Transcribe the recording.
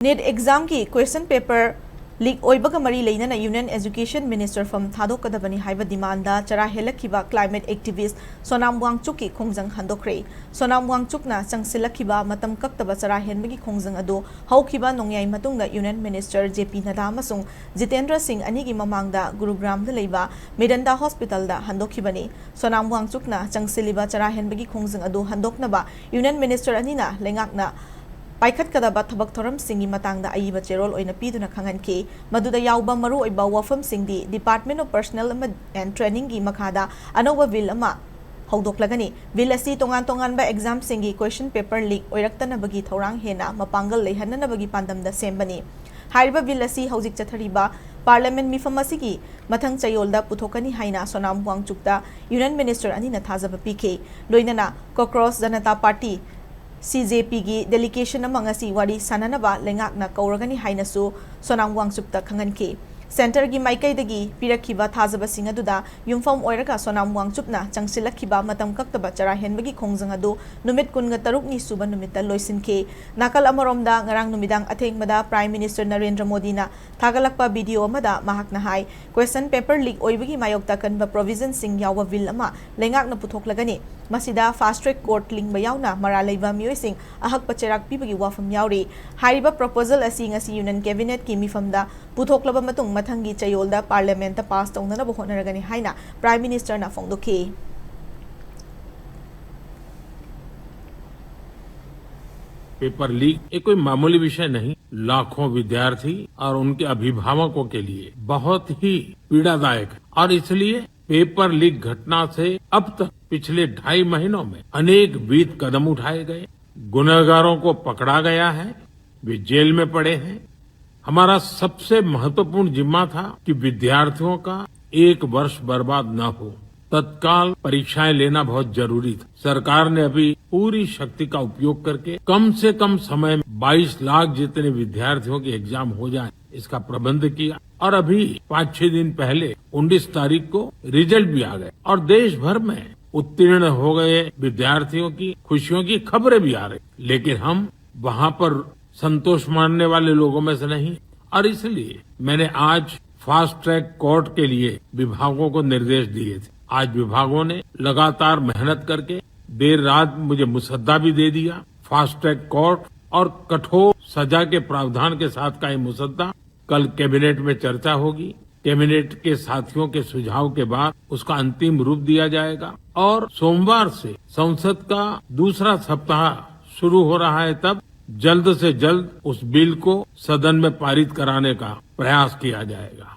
Net exam की question paper leak ओइबगा मरी लेना यूनियन एजुकेशन मिनिस्टर फम थादोकदबनी हाइबा डिमांड चरा हेलखिबा क्लाइमेट एक्टिविस्ट सोनाम वांगचुक की खोंजंग हंदोखरे सोनाम वांगचुकना चंगसिलखिबा मतम कक्तबा चरा हेनबगी खोंजंग अदो हौखिबा नोंयाई मतुंगदा यूनियन मिनिस्टर जेपी नड्डा अमसुंग जितेंद्र सिंह अनिगी ममांगदा गुरुग्रामदा लेबा मेडंडा हॉस्पिटल दा हंदोखिबनी सोनाम वांगचुकना चंगसिलिबा चरा हेनबगी खोंजंग अदो हंदोकनबा यूनियन मिनिस्टर अनिना लेंगाकना पाइखतकदबा थबक थोरमसिंगी मतंगदा अइबा चेरोल ओइना पीदुना खंगनकी मदुदा याउबा मरु ओइबा वफमसिंगदी department of personnel and training की मखादा अनौबा बिल अमा हौदोक्लगनी बिल असि तोंगान तोंगानबा एग्जाम सिंगी क्वेश्चन पेपर लीक ओइरक्तनबगी थौरांग हेना मपांगल लेहननबगी पांदमदा सेमबनी हाइरबा बिल असि हौजिक चथरिबा पार्लियामेंट मिफम असिगी मथंग चयोलदा पुथोकनी हाइना सोनाम वांगचुकता यूनियन मिनिस्टर अनिना थाजबा पीखे लोइनना कॉकरोच जनता पार्टी CJP की डेलीगेशन अमंगसी वारी साननबा लेंगाकना कौरगनी हाइनसु सोनाम वांगचुकता खंगनकी सेंटर की माइकैदगी पिरखिबा थाजबसिंग अदुदा युमफम ओइरगा सोनाम वांगचुकना चंगसिलखिबा मतम कक्तबा चरा हेनबगी खोंजंग अदु नुमित कुनगा तरुकनी सुबा नुमितदा लोइसिनखे नाकल अमरोमदा ngarang नुमिदांग अथेंगबदा प्राइम मिनिस्टर नरेंद्र मोदी ना थागलकपा वीडियो अमदा महाकना हाई क्वेश्चन पेपर लीक ओइबगी मायोक्ता कनबा प्रोविजन सिंग यावा बिल अमा लेंगाकना पुथोकलगनी मसिदा फास्ट ट्रैक कोर्ट लिंगबा यावना मरा लेबा मियोइसिंग अहक पचराक पीबगी वाफम यावरी हाइरिबा प्रपोजल असि ngasi यूनियन कैबिनेट की मिफमदा पुथोकलबा मतुंग मथंगी चयोलदा पार्लियामेंट पास तौननबा होनरगनी हाइना प्राइम मिनिस्टर ना फोंदोखी पेपर लीक एक कोई मामूली विषय नहीं, लाखों विद्यार्थी और उनके अभिभावकों के लिए बहुत ही पीड़ादायक है और इसलिए पेपर लीक घटना से अब तक पिछले 2.5 महीनों में अनेक विध कदम उठाए गए, गुनहगारों को पकड़ा गया है, वे जेल में पड़े हैं। हमारा सबसे महत्वपूर्ण जिम्मा था कि विद्यार्थियों का एक वर्ष बर्बाद न हो। तत्काल परीक्षाएं लेना बहुत जरूरी था। सरकार ने अभी पूरी शक्ति का उपयोग करके कम से कम समय में 22 लाख जितने विद्यार्थियों के एग्जाम हो जाए इसका प्रबंध किया और अभी 5-6 दिन पहले 19 तारीख को रिजल्ट भी आ गए और देश भर में उत्तीर्ण हो गए विद्यार्थियों की खुशियों की खबरें भी आ रही, लेकिन हम वहां पर संतोष मानने वाले लोगों में से नहीं और इसलिए मैंने आज फास्ट ट्रैक कोर्ट के लिए विभागों को निर्देश दिए थे। आज विभागों ने लगातार मेहनत करके देर रात मुझे मुसद्दा भी दे दिया। फास्ट ट्रैक कोर्ट और कठोर सजा के प्रावधान के साथ का ये मुसद्दा कल कैबिनेट में चर्चा होगी। कैबिनेट के साथियों के सुझाव के बाद उसका अंतिम रूप दिया जाएगा और सोमवार से संसद का दूसरा सप्ताह शुरू हो रहा है, तब जल्द से जल्द उस बिल को सदन में पारित कराने का प्रयास किया जाएगा।